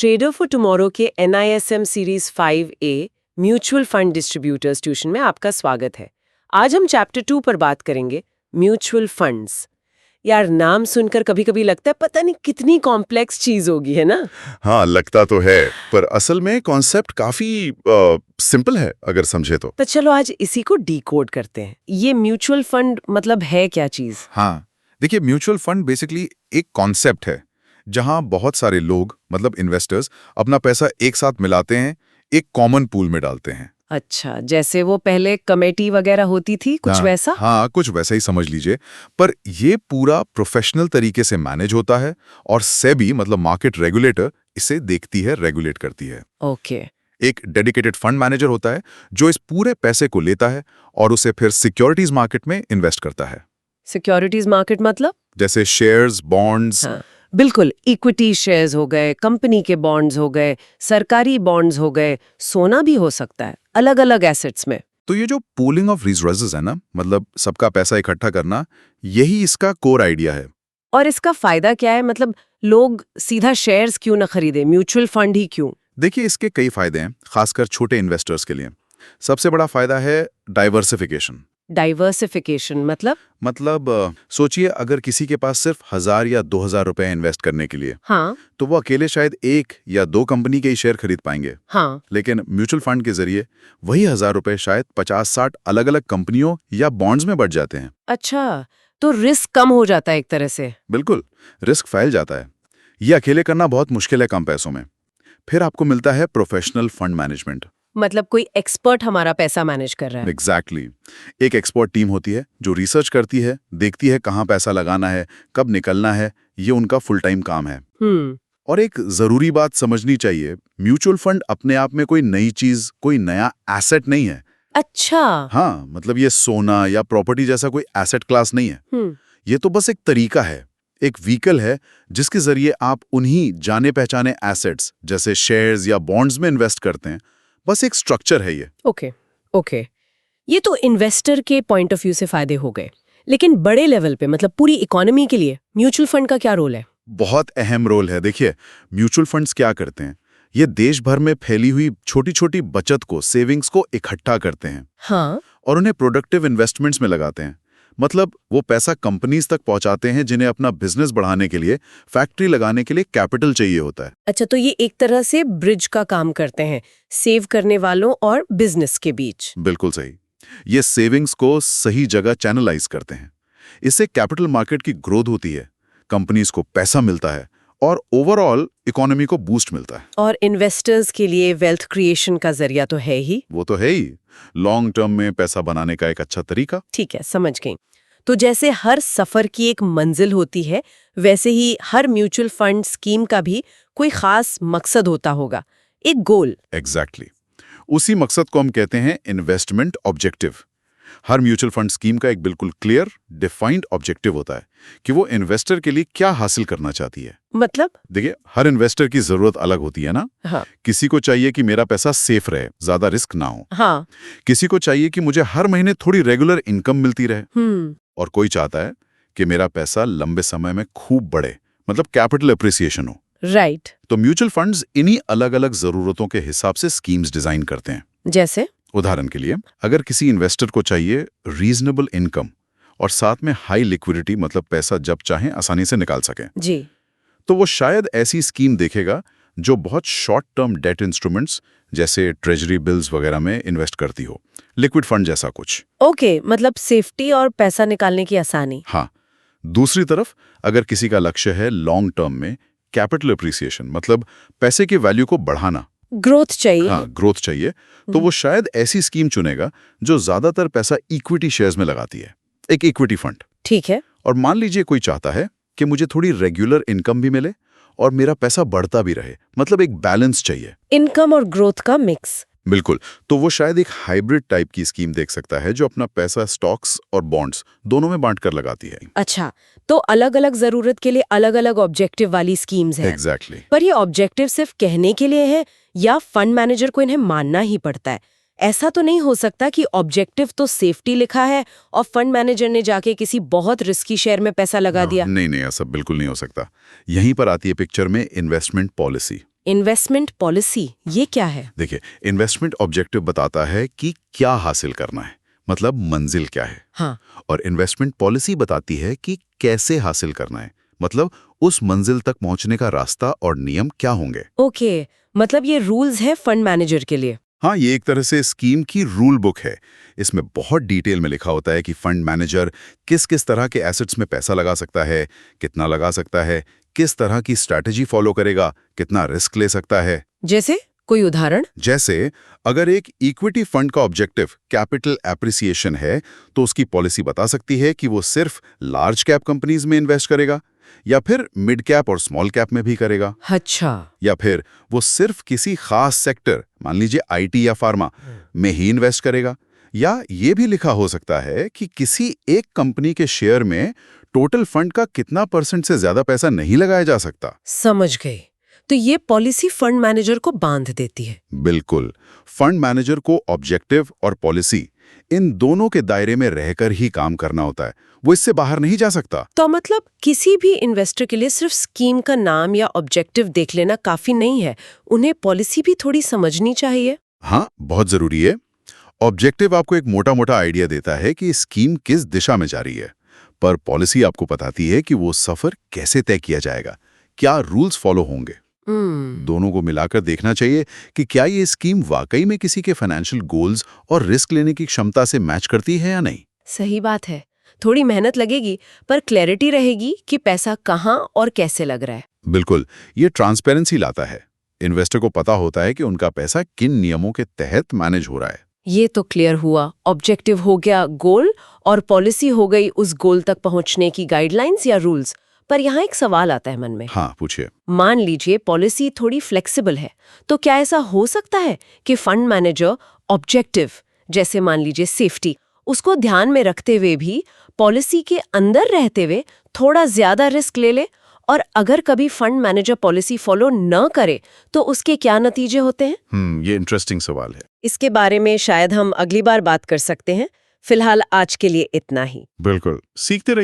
Trader for tomorrow के NISM series 5A mutual fund distributors tuition में आपका स्वागत है। आज हम चैप्टर 2 पर बात करेंगे, म्यूचुअल फंड्स। यार, नाम सुनकर कभी-कभी लगता है पता नहीं कितनी कॉम्प्लेक्स चीज होगी, है ना? हाँ, लगता तो है, पर असल में कॉन्सेप्ट काफी सिंपल है अगर समझे तो। चलो आज इसी को डीकोड करते हैं। ये म्यूचुअल फंड मतलब है क्या चीज? हाँ, देखिए, म्यूचुअल फंड बेसिकली एक कॉन्सेप्ट है जहां बहुत सारे लोग मतलब इन्वेस्टर्स अपना पैसा एक साथ मिलाते हैं, एक कॉमन पूल में डालते हैं। अच्छा, जैसे वो पहले कमेटी वगैरह होती थी, कुछ वैसा? हाँ, कुछ वैसा ही समझ लीजिए, पर ये पूरा प्रोफेशनल तरीके से मैनेज होता है और सेबी मतलब मार्केट रेगुलेटर इसे देखती है, रेगुलेट करती है। ओके। एक डेडिकेटेड फंड मैनेजर होता है जो इस पूरे पैसे को लेता है और उसे फिर सिक्योरिटीज मार्केट में इन्वेस्ट करता है। सिक्योरिटीज मार्केट मतलब? जैसे शेयर्स, बॉन्ड्स। हाँ, बिल्कुल। इक्विटी शेयर्स हो गए, कंपनी के बॉन्ड्स हो गए, सरकारी बॉन्ड्स हो गए, सोना भी हो सकता है, अलग अलग एसेट्स में। तो ये जो पूलिंग ऑफ रिसोर्सेज है ना, मतलब सबका पैसा इकट्ठा करना, यही इसका कोर आइडिया है। और इसका फायदा क्या है? मतलब लोग सीधा शेयर्स क्यों ना खरीदे, म्यूचुअल फंड ही क्यों? देखिए, इसके कई फायदे हैं, खासकर छोटे इन्वेस्टर्स के लिए। सबसे बड़ा फायदा है डाइवर्सिफिकेशन। डाइवर्सिफिकेशन मतलब सोचिए, अगर किसी के पास सिर्फ 1000 या 2000 रुपए इन्वेस्ट करने के लिए, हाँ, तो वो अकेले शायद 1 या 2 कंपनी के ही शेयर खरीद पाएंगे। हाँ, लेकिन म्यूचुअल फंड के जरिए वही 1000 रुपए शायद 50-60 अलग अलग कंपनियों या बॉन्ड्स में बढ़ जाते हैं। अच्छा, तो रिस्क कम हो जाता है एक तरह से। बिल्कुल, रिस्क फैल जाता है। ये अकेले करना बहुत मुश्किल है कम पैसों में। फिर आपको मिलता है प्रोफेशनल फंड मैनेजमेंट। मतलब कोई एक्सपर्ट हमारा पैसा मैनेज कर रहा है। एग्जैक्टली। एक एक्सपर्ट टीम होती है जो रिसर्च करती है, देखती है कहाँ पैसा लगाना है, कब निकलना है। ये उनका फुल टाइम काम है। और एक जरूरी बात समझनी चाहिए, म्यूचुअल फंड अपने आप में कोई नई चीज, कोई नया एसेट नहीं है। अच्छा। हाँ, मतलब ये सोना या प्रॉपर्टी जैसा कोई एसेट क्लास नहीं है। ये तो बस एक तरीका है, एक व्हीकल है जिसके जरिए आप उन्हीं जाने पहचाने एसेट्स जैसे शेयर्स या बॉन्ड्स में इन्वेस्ट करते हैं। बस एक स्ट्रक्चर है ये। ओके। ये तो इन्वेस्टर के पॉइंट ऑफ व्यू से फायदे हो गए, लेकिन बड़े लेवल पे मतलब पूरी इकोनॉमी के लिए म्यूचुअल फंड का क्या रोल है? बहुत अहम रोल है। देखिए, म्यूचुअल फंड्स क्या करते हैं, ये देश भर में फैली हुई छोटी छोटी बचत को, सेविंग्स को इकट्ठा करते हैं। हाँ। और उन्हें प्रोडक्टिव इन्वेस्टमेंट्स में लगाते हैं। मतलब वो पैसा कंपनीज तक पहुंचाते हैं जिन्हें अपना बिजनेस बढ़ाने के लिए, फैक्ट्री लगाने के लिए कैपिटल चाहिए होता है। अच्छा, तो ये एक तरह से ब्रिज का काम करते हैं, सेव करने वालों और बिजनेस के बीच। बिल्कुल सही। ये सेविंग्स को सही जगह चैनलाइज करते हैं। इससे कैपिटल मार्केट की ग्रोथ होती है, कंपनीज को पैसा मिलता है और ओवरऑल इकोनॉमी को बूस्ट मिलता है। और इन्वेस्टर्स के लिए वेल्थ क्रिएशन का जरिया तो है ही। वो तो है ही, लॉन्ग टर्म में पैसा बनाने का एक अच्छा तरीका। ठीक है, समझ गई। तो जैसे हर सफर की एक मंजिल होती है, वैसे ही हर म्यूचुअल फंड स्कीम का भी कोई खास मकसद होता होगा, एक गोल। एग्जैक्टली। उसी मकसद को हम कहते हैं इन्वेस्टमेंट ऑब्जेक्टिव। हर म्यूचुअल फंड स्कीम का एक बिल्कुल क्लियर, डिफाइंड ऑब्जेक्टिव होता है कि वो इन्वेस्टर के लिए क्या हासिल करना चाहती है। मतलब? देखिए, हर इन्वेस्टर की जरूरत अलग होती है ना। हाँ। किसी को चाहिए कि मेरा पैसा सेफ रहे, ज्यादा रिस्क ना हो। हाँ। किसी को चाहिए कि मुझे हर महीने थोड़ी रेगुलर इनकम मिलती रहे। और कोई चाहता है कि मेरा पैसा लंबे समय में खूब बढ़े, मतलब कैपिटल एप्रिसिएशन हो। राइट। तो म्यूचुअल फंड्स इन्हीं अलग अलग जरूरतों के हिसाब से स्कीम्स डिजाइन करते हैं। जैसे? उदाहरण के लिए, अगर किसी इन्वेस्टर को चाहिए रीजनेबल इनकम और साथ में हाई लिक्विडिटी, मतलब पैसा जब चाहे आसानी से निकाल सके जी, तो वो शायद ऐसी स्कीम देखेगा जो बहुत शॉर्ट टर्म डेट इंस्ट्रूमेंट्स जैसे ट्रेजरी बिल्स वगैरह में इन्वेस्ट करती हो, लिक्विड फंड जैसा कुछ। ओके, मतलब सेफ्टी और पैसा निकालने की आसानी। हाँ। दूसरी तरफ, अगर किसी का लक्ष्य है लॉन्ग टर्म में कैपिटल एप्रिसिएशन, मतलब पैसे की वैल्यू को बढ़ाना, ग्रोथ चाहिए। हाँ, ग्रोथ चाहिए, तो वो शायद ऐसी स्कीम चुनेगा जो ज्यादातर पैसा इक्विटी शेयर्स में लगाती है, एक इक्विटी फंड। ठीक है। और मान लीजिए कोई चाहता है कि मुझे थोड़ी रेगुलर इनकम भी मिले और मेरा पैसा बढ़ता भी रहे, मतलब एक बैलेंस चाहिए, इनकम और ग्रोथ का मिक्स। बिल्कुल। तो वो शायद एक हाइब्रिड टाइप की स्कीम देख सकता है जो अपना पैसा स्टॉक्स और बॉन्ड्स दोनों में बांट कर लगाती है। अच्छा, तो अलग अलग जरूरत के लिए अलग अलग ऑब्जेक्टिव वाली स्कीम्स हैं। एग्जैक्टली। पर ये ऑब्जेक्टिव सिर्फ कहने के लिए है या फंड मैनेजर को इन्हें मानना ही पड़ता है? ऐसा तो नहीं हो सकता कि ऑब्जेक्टिव तो सेफ्टी लिखा है और फंड मैनेजर ने जाके किसी बहुत रिस्की शेयर में पैसा लगा दिया? नहीं, ऐसा बिल्कुल नहीं हो सकता। यहीं पर आती है पिक्चर में इन्वेस्टमेंट पॉलिसी। इन्वेस्टमेंट पॉलिसी ये क्या है? देखिए, इन्वेस्टमेंट ऑब्जेक्टिव बताता है कि क्या हासिल करना है, मतलब मंजिल क्या है। हाँ, और इन्वेस्टमेंट पॉलिसी बताती है कि कैसे हासिल करना है, मतलब उस मंजिल तक पहुंचने का रास्ता और नियम क्या होंगे। ओके, मतलब ये रूल्स है फंड मैनेजर के लिए। हाँ, ये एक तरह से स्कीम की रूल बुक है। इसमें बहुत डिटेल में लिखा होता है कि फंड मैनेजर किस किस तरह के एसेट्स में पैसा लगा सकता है, कितना लगा सकता है, किस तरह की स्ट्रैटेजी फॉलो करेगा, कितना रिस्क ले सकता है। जैसे कोई उदाहरण? जैसे अगर एक इक्विटी फंड का ऑब्जेक्टिव कैपिटल एप्रिसिएशन है, तो उसकी पॉलिसी बता सकती है कि वो सिर्फ लार्ज कैप कंपनीज में इन्वेस्ट करेगा, या फिर मिड कैप और स्मॉल कैप में भी करेगा, अच्छा, या फिर वो सिर्फ किसी खास सेक्टर, मान लीजिए आईटी या फार्मा में ही इन्वेस्ट करेगा। या ये भी लिखा हो सकता है कि किसी एक कंपनी के शेयर में टोटल फंड का कितना % से ज्यादा पैसा नहीं लगाया जा सकता। समझ गई। तो ये पॉलिसी फंड मैनेजर को बांध देती है। बिल्कुल, फंड मैनेजर को ऑब्जेक्टिव और पॉलिसी इन दोनों के दायरे में रहकर ही काम करना होता है, वो इससे बाहर नहीं जा सकता। तो मतलब किसी भी इन्वेस्टर के लिए सिर्फ स्कीम का नाम या ऑब्जेक्टिव देख लेना काफी नहीं है, उन्हें पॉलिसी भी थोड़ी समझनी चाहिए। हाँ, बहुत जरूरी है। ऑब्जेक्टिव आपको एक मोटा मोटा आइडिया देता है कि स्कीम किस दिशा में जा रही है, पर पॉलिसी आपको बताती है कि वो सफर कैसे तय किया जाएगा, क्या रूल्स फॉलो होंगे। दोनों को मिलाकर देखना चाहिए कि क्या ये स्कीम वाकई में किसी के फाइनेंशियल गोल्स और रिस्क लेने की क्षमता से मैच करती है या नहीं। सही बात है, थोड़ी मेहनत लगेगी पर क्लैरिटी रहेगी कि पैसा कहाँ और कैसे लग रहा है। बिल्कुल, ये ट्रांसपेरेंसी लाता है। इन्वेस्टर को पता होता है कि उनका पैसा किन नियमों के तहत मैनेज हो रहा है। ये तो क्लियर हुआ, ऑब्जेक्टिव हो गया गोल और पॉलिसी हो गई उस गोल तक पहुंचने की गाइडलाइंस या रूल्स। पर यहाँ एक सवाल आता है मन में। हाँ, पूछिए। मान लीजिए पॉलिसी थोड़ी फ्लेक्सिबल है, तो क्या ऐसा हो सकता है कि फंड मैनेजर ऑब्जेक्टिव, जैसे मान लीजिए सेफ्टी, उसको ध्यान में रखते हुए भी पॉलिसी के अंदर रहते हुए थोड़ा ज्यादा रिस्क ले ले? और अगर कभी फंड मैनेजर पॉलिसी फॉलो न करे तो उसके क्या नतीजे होते हैं? ये इंटरेस्टिंग सवाल है। इसके बारे में शायद हम अगली बार बात कर सकते हैं। फिलहाल आज के लिए इतना ही। बिल्कुल, सीखते रहिए।